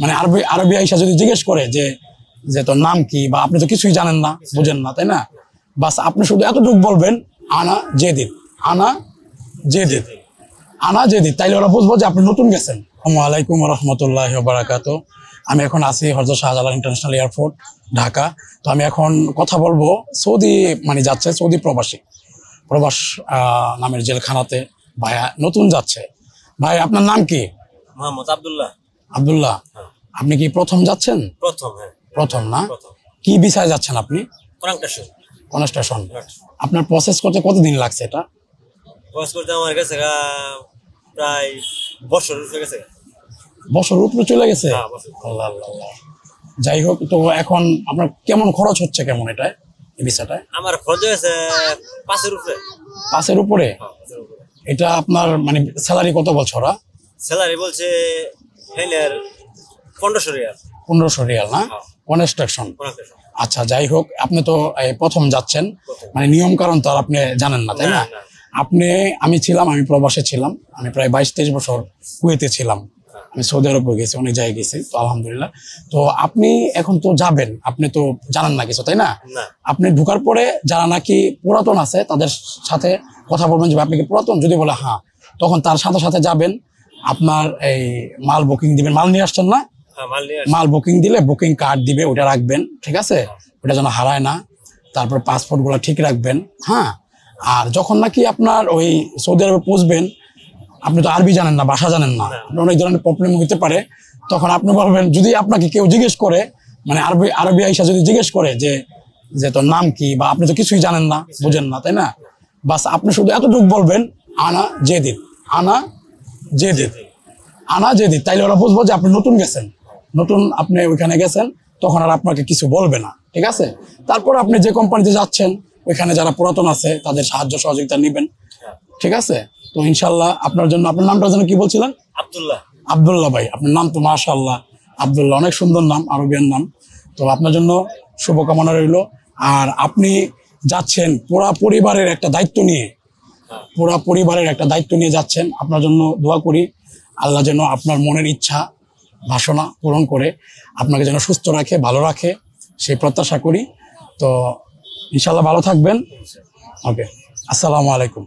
মানে আরবি আরবি আইসা যদি জিজ্ঞেস করে যে যে তোর নাম কি, বা আপনি তো কিছুই জানেন না, বুঝেন না, তাই না? বাস আপনি শুধু এতটুকু বলবেন আনা জেদিদ, আনা জেদিদ, আনা জেদিদ, তাইলে ওরা বুঝবো যে আপনি নতুন গেছেন। আসসালামু আলাইকুম ওয়া রাহমাতুল্লাহি ওয়া বারাকাতুহু। আমি এখন আছি হযরত শাহজালাল ইন্টারন্যাশনাল এয়ারপোর্ট, ঢাকা। তো আমি এখন কথা বলবো সৌদি, মানে যাচ্ছে সৌদি প্রবাস নামের জেলখানাতে ভাইয়া নতুন যাচ্ছে। ভাই আপনার নাম কি? মোহাম্মদ আব্দুল্লাহ। আব্দুল্লাহ, আপনি কি প্রথম যাচ্ছেন? প্রথম, হ্যাঁ প্রথম না? কি ভিসায় যাচ্ছেন আপনি? কোন স্টেশন? আপনার প্রসেস করতে কতদিন লাগছে? এটা প্রসেস করতে আমার কাছে প্রায় বছর হয়ে গেছে। বছর উপরে চলে গেছে? আল্লাহ আল্লাহ। যাই হোক, তো এখন আপনার কেমন খরচ হচ্ছে, কেমন এটা এই ভিসাটায়? আমার খরচ হয়েছে 5-এর উপরে। 5-এর উপরে? এটা আপনার মানে স্যালারি কত বলছো ওরা? স্যালারি বলছে হেলের 1500 রিয়াল। 1500 রিয়াল না? কনস্ট্রাকশন। আচ্ছা, যাই হোক, আপনি তো প্রথম যাচ্ছেন, মানে নিয়ম কারণ তো আর আপনি জানেন না, তাই না? আমি প্রবাসে ছিলাম, আমি প্রায় 22-23 বছর কুয়েতে ছিলাম। আমি সৌদি আরবে গেছি, অনেক জায়গায় গেছি, তো আলহামদুলিল্লাহ। তো আপনি এখন তো যাবেন, আপনি তো জানেন না কিছু, তাই না? আপনি ঢোকার পরে যারা নাকি পুরাতন আছে তাদের সাথে কথা বলবেন যে আপনি কি পুরাতন, যদি বলে হ্যাঁ, তখন তার সাথে সাথে যাবেন। আপনার এই মাল বুকিং দিবেন, মাল নিয়ে আসছেন না? মাল বুকিং দিলে বুকিং কার্ড দিবে, ওটা রাখবেন, ঠিক আছে? ওটা যেন হারায় না। তারপর পাসপোর্ট গুলো ঠিক রাখবেন, হ্যাঁ। আর যখন নাকি আপনার ওই সৌদি আরবে পৌঁছবেন, আপনি তো আরবি জানেন না, ভাষা জানেন না, অনেক ধরনের প্রবলেম হতে পারে। তখন আপনি বলবেন, যদি আপনাকে কেউ জিজ্ঞেস করে, মানে আরবি আইসা যদি জিজ্ঞেস করে যে যে তোর নাম কি, বা আপনি তো কিছুই জানেন না, বুঝেন না, তাই না? বাস আপনি শুধু এতটুকু বলবেন আনা জেদিদ, আনা জেদিদ, আনা জেদিদ, তাইলে ওরা বুঝবো যে আপনি নতুন গেছেন, নতুন আপনি ওইখানে গেছেন, তখন আর আপনাকে কিছু বলবে না, ঠিক আছে? তারপর আপনি যে কোম্পানিতে যাচ্ছেন ওইখানে যারা পুরাতন আছে তাদের সাহায্য সহযোগিতা নেবেন, ঠিক আছে? তো ইনশাল্লাহ আপনার জন্য, আপনার নামটা যেন কি বলছিলেন? আব্দুল্লাহ। আব্দুল্লাহ ভাই, আপনার নাম তো মাশাআল্লাহ, আব্দুল্লাহ, অনেক সুন্দর নাম, আরবিয়ান নাম। তো আপনার জন্য শুভকামনা রইল। আর আপনি যাচ্ছেন পুরা পরিবারের একটা দায়িত্ব নিয়ে, যাচ্ছেন। আপনার জন্য দোয়া করি, আল্লাহ যেন আপনার মনের ইচ্ছা বাসনা পূরণ করে আপনাকে যেন সুস্থ রাখে, ভালো রাখে, সেই প্রত্যাশা করি। তো ইনশাল্লাহ ভালো থাকবেন। ওকে, আসসালামু আলাইকুম।